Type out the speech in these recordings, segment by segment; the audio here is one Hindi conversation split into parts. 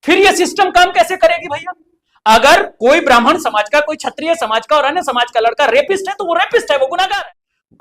फिर ये सिस्टम काम कैसे करेगी भैया? अगर कोई ब्राह्मण समाज का, कोई क्षत्रिय समाज का और अन्य समाज का लड़का रेपिस्ट है तो वो रेपिस्ट है, वो गुनाहगार है।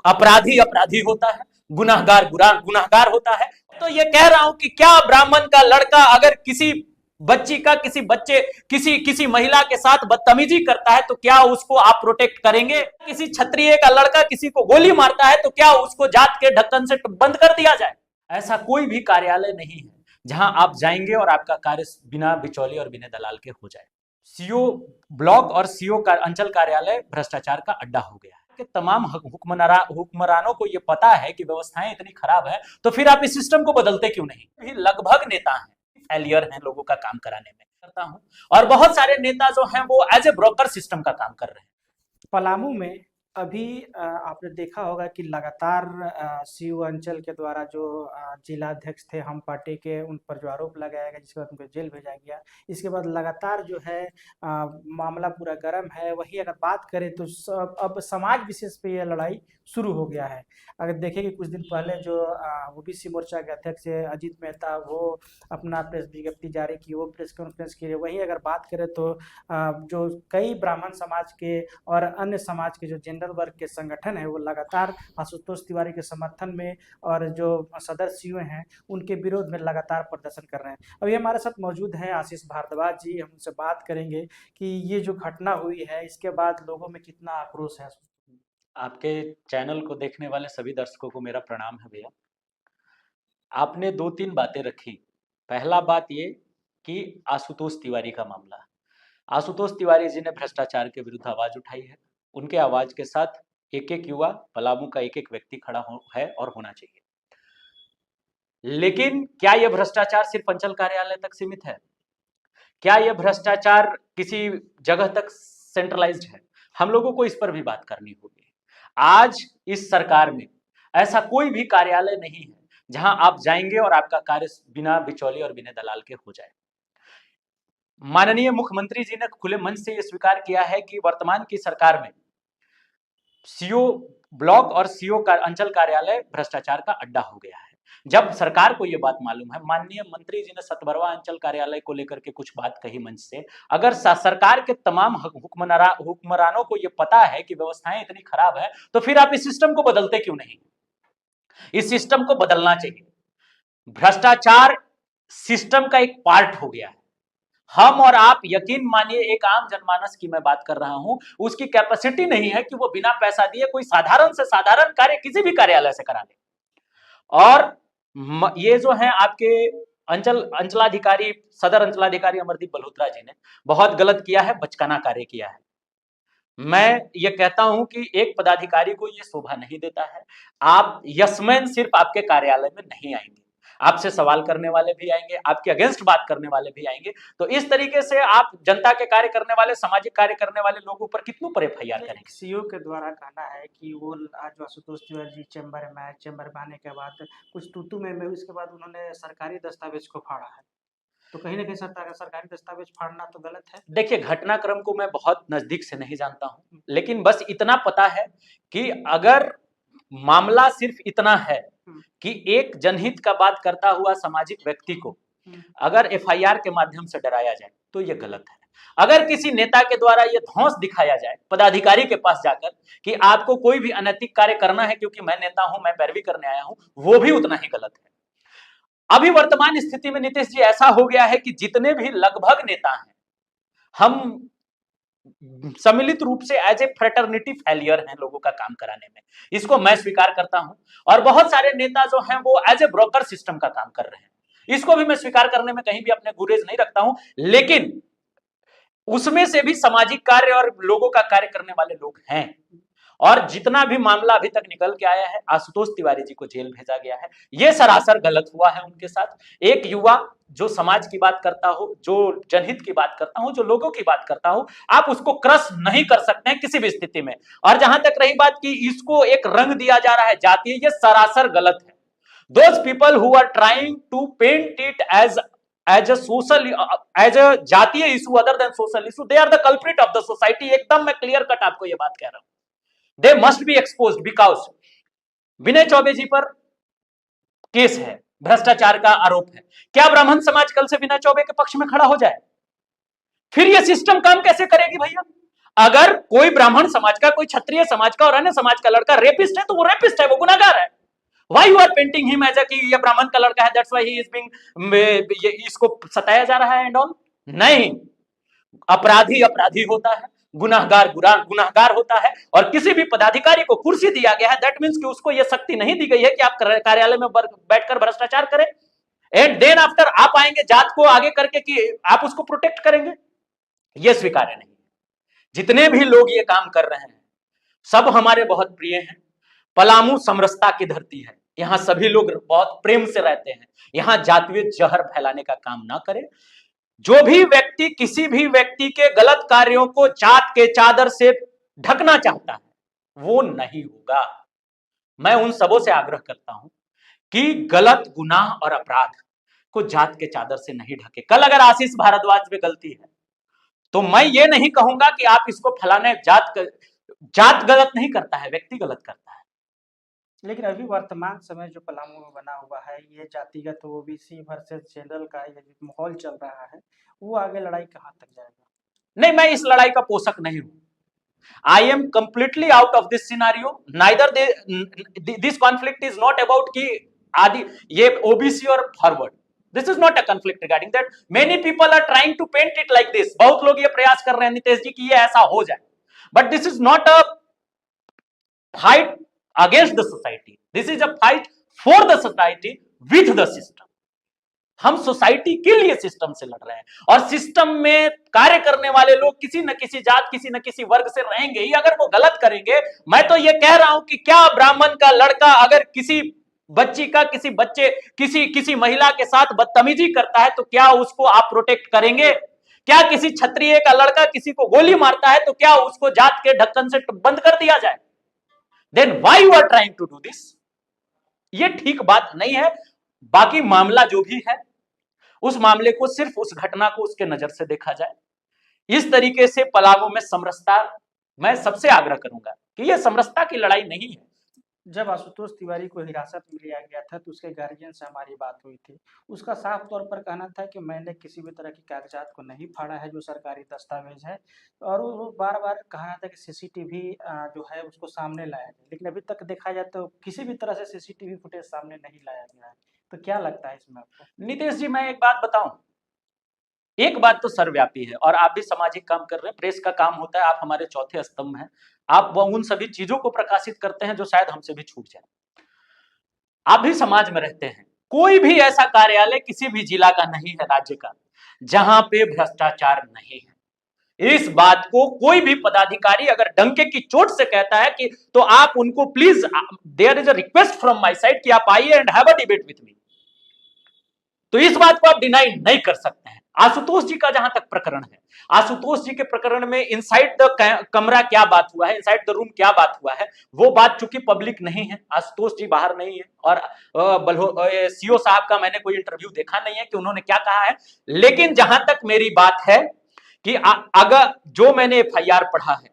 अपराधी अपराधी होता है, गुनाहगार गुनाहगार होता है। तो ये कह रहा हूं कि क्या ब्राह्मण का लड़का अगर किसी बच्ची का, किसी बच्चे, किसी महिला के साथ बदतमीजी करता है तो क्या उसको आप प्रोटेक्ट करेंगे? किसी क्षत्रिय का लड़का किसी को गोली मारता है तो क्या उसको जात के ढक्कन से बंद कर दिया जाए? ऐसा कोई भी कार्यालय नहीं है जहां आप जाएंगे और आपका कार्य बिना बिचौली और बिना दलाल के हो जाए। सीओ ब्लॉक और सीओ का अंचल कार्यालय भ्रष्टाचार का अड्डा हो गया है कि तमाम हुक्मरानों को यह पता है कि व्यवस्थाएं इतनी खराब है, तो फिर आप इस सिस्टम को बदलते क्यों नहीं? लगभग नेता हैं, फेलियर हैं लोगों का काम कराने में, करता हूं। और बहुत सारे नेता जो हैं वो एज ए ब्रोकर सिस्टम का काम कर रहे हैं। पलामू में अभी आपने देखा होगा कि लगातार सीयू अंचल के द्वारा जो जिलाध्यक्ष थे हम पार्टी के, उन पर जो आरोप लगाया गया, जिसके बाद उनको जेल भेजा गया। इसके बाद लगातार जो है मामला पूरा गर्म है। वही अगर बात करें तो अब समाज विशेष पे ये लड़ाई शुरू हो गया है। अगर देखें कि कुछ दिन पहले जो ओबीसी मोर्चा के अध्यक्ष अजीत मेहता, वो अपना प्रेस विज्ञप्ति जारी की, वो प्रेस कॉन्फ्रेंस की। वहीं अगर बात करें तो जो कई ब्राह्मण समाज के और अन्य समाज के जो जनरल वर्ग के संगठन है, वो लगातार आशुतोष तिवारी के समर्थन में और जो सदर सीओ हैं उनके विरोध में लगातार प्रदर्शन कर रहे हैं। अभी हमारे साथ मौजूद हैं आशीष भारद्वाज जी। हम उनसे बात करेंगे कि ये जो घटना हुई है इसके बाद लोगों में कितना आक्रोश है। आपके चैनल को देखने वाले सभी दर्शकों को मेरा प्रणाम है भैया। आपने 2-3 बातें रखी। पहला बात ये कि आशुतोष तिवारी का मामला। आशुतोष तिवारी जी ने भ्रष्टाचार के विरुद्ध आवाज उठाई है। उनके आवाज के साथ एक एक युवा, पलामू का एक एक व्यक्ति खड़ा है और होना चाहिए। लेकिन क्या यह भ्रष्टाचार सिर्फ अंचल कार्यालय तक सीमित है? क्या यह भ्रष्टाचार किसी जगह तक सेंट्रलाइज्ड है? हम लोगों को इस पर भी बात करनी होगी। आज इस सरकार में ऐसा कोई भी कार्यालय नहीं है जहां आप जाएंगे और आपका कार्य बिना बिचौली और बिना दलाल के हो जाए। माननीय मुख्यमंत्री जी ने खुले मंच से यह स्वीकार किया है कि वर्तमान की सरकार में सीओ ब्लॉक और सीओ का अंचल कार्यालय भ्रष्टाचार का अड्डा हो गया है। जब सरकार को यह बात मालूम है, माननीय मंत्री जी ने सतबरवा अंचल कार्यालय को लेकर के कुछ बात कही मंच से, अगर सरकार के तमाम हुक्मरानों को यह पता है कि व्यवस्थाएं इतनी खराब है, तो फिर आप इस सिस्टम को बदलते क्यों नहीं? इस सिस्टम को बदलना चाहिए। भ्रष्टाचार सिस्टम का एक पार्ट हो गया है। हम और आप, यकीन मानिए, एक आम जनमानस की मैं बात कर रहा हूं, उसकी कैपेसिटी नहीं है कि वो बिना पैसा दिए कोई साधारण से साधारण कार्य किसी भी कार्यालय से करा ले। और ये जो है आपके अंचलाधिकारी, सदर अंचलाधिकारी अमरदीप बल्होत्रा जी ने बहुत गलत किया है, बचकाना कार्य किया है। मैं ये कहता हूं कि एक पदाधिकारी को ये शोभा नहीं देता है। आप यशमैन सिर्फ आपके कार्यालय में नहीं आएंगे, आपसे सवाल करने वाले भी आएंगे, आपके अगेंस्ट बात करने वाले भी आएंगे। तो इस तरीके से आप जनता के कार्य करने वाले, सामाजिक कार्य करने वाले लोगों पर कितनों पर एफआईआर करेंगे? सीओ के द्वारा कहना है कि वो आज जो आशुतोष तिवारी जी चैम्बर में आए, चैम्बर में आने के बाद कुछ तूतू में उसके बाद उन्होंने सरकारी दस्तावेज को फाड़ा है। तो कहीं ना कहीं सरकारी दस्तावेज फाड़ना तो गलत है। देखिए, घटनाक्रम को मैं बहुत नजदीक से नहीं जानता हूं, लेकिन बस इतना पता है कि अगर मामला सिर्फ इतना है कि एक जनहित का बात करता हुआ सामाजिक व्यक्ति को अगर एफआईआर के माध्यम से डराया जाए तो यह गलत है। अगर किसी नेता के द्वारा यह धौंस दिखाया जाए पदाधिकारी के पास जाकर कि आपको कोई भी अनैतिक कार्य करना है क्योंकि मैं नेता हूं, मैं पैरवी करने आया हूं, वो भी उतना ही गलत है। अभी वर्तमान स्थिति में नीतीश जी ऐसा हो गया है कि जितने भी लगभग नेता हैं, हम सम्मिलित रूप से एज ए फ्रेटर्निटी फेलियर हैं लोगों का काम कराने में। इसको मैं स्वीकार करता हूं। और बहुत सारे नेता जो हैं वो एज ए ब्रोकर सिस्टम का काम कर रहे हैं, इसको भी मैं स्वीकार करने में कहीं भी अपने गुरेज नहीं रखता हूं। लेकिन उसमें से भी सामाजिक कार्य और लोगों का कार्य करने वाले लोग हैं। और जितना भी मामला अभी तक निकल के आया है, आशुतोष तिवारी जी को जेल भेजा गया है, यह सरासर गलत हुआ है उनके साथ। एक युवा जो समाज की बात करता हो, जो जनहित की बात करता हो, जो लोगों की बात करता हो, आप उसको क्रश नहीं कर सकते हैं किसी भी स्थिति में। और जहां तक रही बात कि इसको एक रंग दिया जा रहा है जातीय, यह सरासर गलत है। Those people who are trying to paint it as a जातीय issue other than social issue, they are the culprit of the society. एकदम मैं क्लियर कट आपको यह बात कह रहा हूं। They must be exposed because विनय चौबे जी पर केस है, भ्रष्टाचार का आरोप है, क्या ब्राह्मण समाज कल से विनय चौबे के पक्ष में खड़ा हो जाए? फिर ये सिस्टम काम कैसे करेगी भैया? अगर कोई ब्राह्मण समाज का, कोई क्षत्रिय समाज का और अन्य समाज का लड़का रेपिस्ट है तो वो रेपिस्ट है, वो गुनाहगार है। Why you are painting him as a कि ये ब्राह्मण का लड़का है, that's why he is being इसको सताया जा रहा है एंड ऑल? नहीं, अपराधी अपराधी होता है, गुनाहगार गुनाहगार होता है, और किसी भी पदाधिकारी को कुर्सी दिया गया है, दैट मीन्स कि उसको यह शक्ति नहीं दी गई है कि आप कार्यालय में बैठकर भ्रष्टाचार करें एंड देन आफ्टर आप आएंगे जात को आगे करके कि आप उसको प्रोटेक्ट करेंगे। यह स्वीकार्य नहीं। जितने भी लोग ये काम कर रहे हैं सब हमारे बहुत प्रिय हैं। पलामू समरसता की धरती है, यहां सभी लोग बहुत प्रेम से रहते हैं, यहां जातीय जहर फैलाने का काम ना करें। जो भी व्यक्ति किसी भी व्यक्ति के गलत कार्यों को जात के चादर से ढकना चाहता है वो नहीं होगा। मैं उन सबों से आग्रह करता हूं कि गलत गुनाह और अपराध को जात के चादर से नहीं ढके। कल अगर आशीष भारद्वाज में गलती है तो मैं ये नहीं कहूंगा कि आप इसको फलाने जात गलत नहीं करता है, व्यक्ति गलत करता है। लेकिन अभी वर्तमान समय जो पलामू में बना हुआ है, ये जातिगत ओबीसी वर्सेस जनरल का ये जो माहौल चल रहा है, वो आगे लड़ाई कहाँ तक जाएगा? नहीं, मैं इस लड़ाई का पोषक नहीं हूं। I am completely out of this scenario. Neither this conflict is not about कि आदि ये ओबीसी और forward, this is not a conflict regarding that. Many people are trying to paint it like this. बहुत लोग ये प्रयास कर रहे हैं नितेश जी कि ये ऐसा हो जाए, but this is not a fight against the society, this is a fight for the society with the system. हम सोसाइटी के लिए सिस्टम से लड़ रहे हैं, और सिस्टम में कार्य करने वाले लोग किसी न किसी जात, किसी न किसी वर्ग से रहेंगे ही। अगर वो गलत करेंगे, मैं तो ये कह रहा हूं कि क्या ब्राह्मण का लड़का अगर किसी बच्ची का, किसी बच्चे, किसी महिला के साथ बदतमीजी करता है तो क्या उसको आप प्रोटेक्ट करेंगे? क्या किसी क्षत्रिय का लड़का किसी को गोली मारता है तो क्या उसको जात के ढक्कन से बंद कर दिया जाए? Then why you are trying to do this? ये ठीक बात नहीं है। बाकी मामला जो भी है, उस मामले को सिर्फ उस घटना को उसके नजर से देखा जाए। इस तरीके से पलामू में समरसता, मैं सबसे आग्रह करूंगा कि यह समरसता की लड़ाई नहीं है। जब आशुतोष तिवारी को हिरासत में लिया गया था तो उसके गार्जियन से हमारी बात हुई थी। उसका साफ तौर पर कहना था कि मैंने किसी भी तरह की कागजात को नहीं फाड़ा है जो सरकारी दस्तावेज है, और वो बार बार कहा था कि सीसीटीवी जो है उसको सामने लाया जाए, लेकिन अभी तक देखा जाए तो किसी भी तरह से सीसीटीवी फुटेज सामने नहीं लाया गया है। तो क्या लगता है इसमें आपको? नितेश जी, मैं एक बात बताऊं, एक बात तो सर्वव्यापी है, और आप भी सामाजिक काम कर रहे हैं, प्रेस का काम होता है, आप हमारे चौथे स्तंभ हैं, आप उन सभी चीजों को प्रकाशित करते हैं जो शायद हमसे भी छूट जाए। आप भी समाज में रहते हैं, कोई भी ऐसा कार्यालय किसी भी जिला का नहीं है, राज्य का, जहां पे भ्रष्टाचार नहीं है। इस बात को कोई भी पदाधिकारी अगर डंके की चोट से कहता है कि तो आप उनको please, there is a request from my side कि आप आइए and have a debate with me, तो इस बात को आप डिनाई नहीं कर सकते हैं। आशुतोष जी का जहां तक प्रकरण है, आशुतोष जी के प्रकरण में इनसाइड द कमरा क्या बात हुआ है, इनसाइड द रूम क्या बात हुआ है, वो बात चूंकि पब्लिक नहीं है, आशुतोष जी बाहर नहीं है, और सीओ साहब का मैंने कोई इंटरव्यू देखा नहीं है कि उन्होंने क्या कहा है। लेकिन जहां तक मेरी बात है कि अगर जो मैंने एफआईआर पढ़ा है,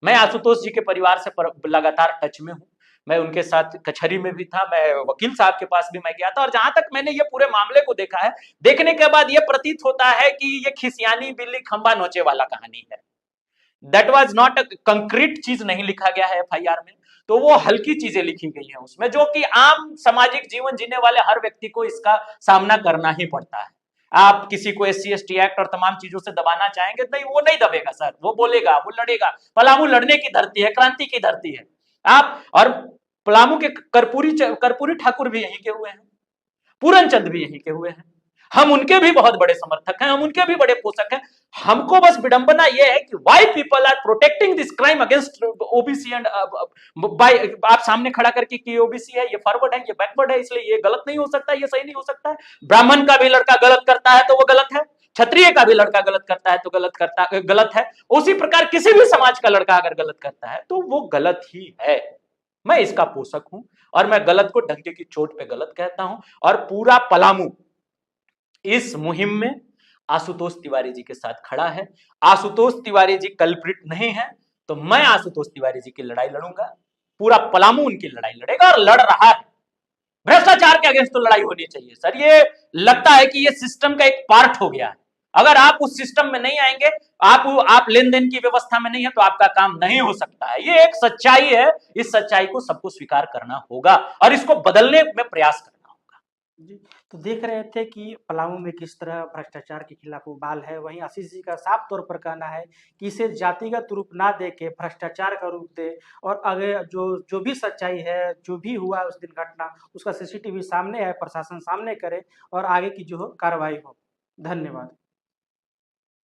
मैं आशुतोष जी के परिवार से लगातार टच में हूं, मैं उनके साथ कचहरी में भी था, मैं वकील साहब के पास भी मैं गया था, और जहां तक मैंने ये पूरे मामले को देखा है, देखने के बाद ये प्रतीत होता है कि ये खिसियानी बिल्ली खंबा नोचे वाला कहानी है। That was not a concrete चीज नहीं लिखा गया है एफआईआर में, तो वो हल्की चीजें लिखी गई हैं उसमें, जो कि आम सामाजिक जीवन जीने वाले हर व्यक्ति को इसका सामना करना ही पड़ता है। आप किसी को SC ST एक्ट और तमाम चीजों से दबाना चाहेंगे, नहीं, वो नहीं दबेगा सर, वो बोलेगा, वो लड़ेगा। पलामू लड़ने की धरती है, क्रांति की धरती है। आप और पलामू के कर्पूरी ठाकुर भी यहीं के हुए हैं, पूरन चंद भी यहीं के हुए हैं, हम उनके भी बहुत बड़े समर्थक हैं, हम उनके भी बड़े पोषक हैं। हमको बस विडंबना यह है कि why people are protecting this crime against OBC and by, आप सामने खड़ा करके कि ओबीसी है, ये फॉरवर्ड है, ये बैकवर्ड है, इसलिए ये गलत नहीं हो सकता, ये सही नहीं हो सकता है। ब्राह्मण का भी लड़का गलत करता है तो वो गलत है, क्षत्रिय का भी लड़का गलत करता है तो गलत है। उसी प्रकार किसी भी समाज का लड़का अगर गलत करता है तो वो गलत ही है। मैं इसका पोषक हूं, और मैं गलत को डंके की चोट पे गलत कहता हूं, और पूरा पलामू इस मुहिम में आशुतोष तिवारी जी के साथ खड़ा है। आशुतोष तिवारी जी कल्प्रिट नहीं है तो मैं आशुतोष तिवारी जी की लड़ाई लड़ूंगा, पूरा पलामू उनकी लड़ाई लड़ेगा और लड़ रहा है। भ्रष्टाचार के अगेंस्ट तो लड़ाई होनी चाहिए सर। ये लगता है कि ये सिस्टम का एक पार्ट हो गया है। अगर आप उस सिस्टम में नहीं आएंगे, आप लेन देन की व्यवस्था में नहीं है, तो आपका काम नहीं हो सकता है। ये एक सच्चाई है, इस सच्चाई को सबको स्वीकार करना होगा और इसको बदलने में प्रयास करना होगा। जी, तो देख रहे थे कि पलामू में किस तरह भ्रष्टाचार के खिलाफ उबाल है। वहीं आशीष जी का साफ तौर पर कहना है कि इसे जातिगत रूप ना दे के भ्रष्टाचार का रूप दे, और अगर जो जो भी सच्चाई है, जो भी हुआ उस दिन घटना, उसका सीसीटीवी सामने है, प्रशासन सामने करे और आगे की जो हो कार्रवाई हो। धन्यवाद।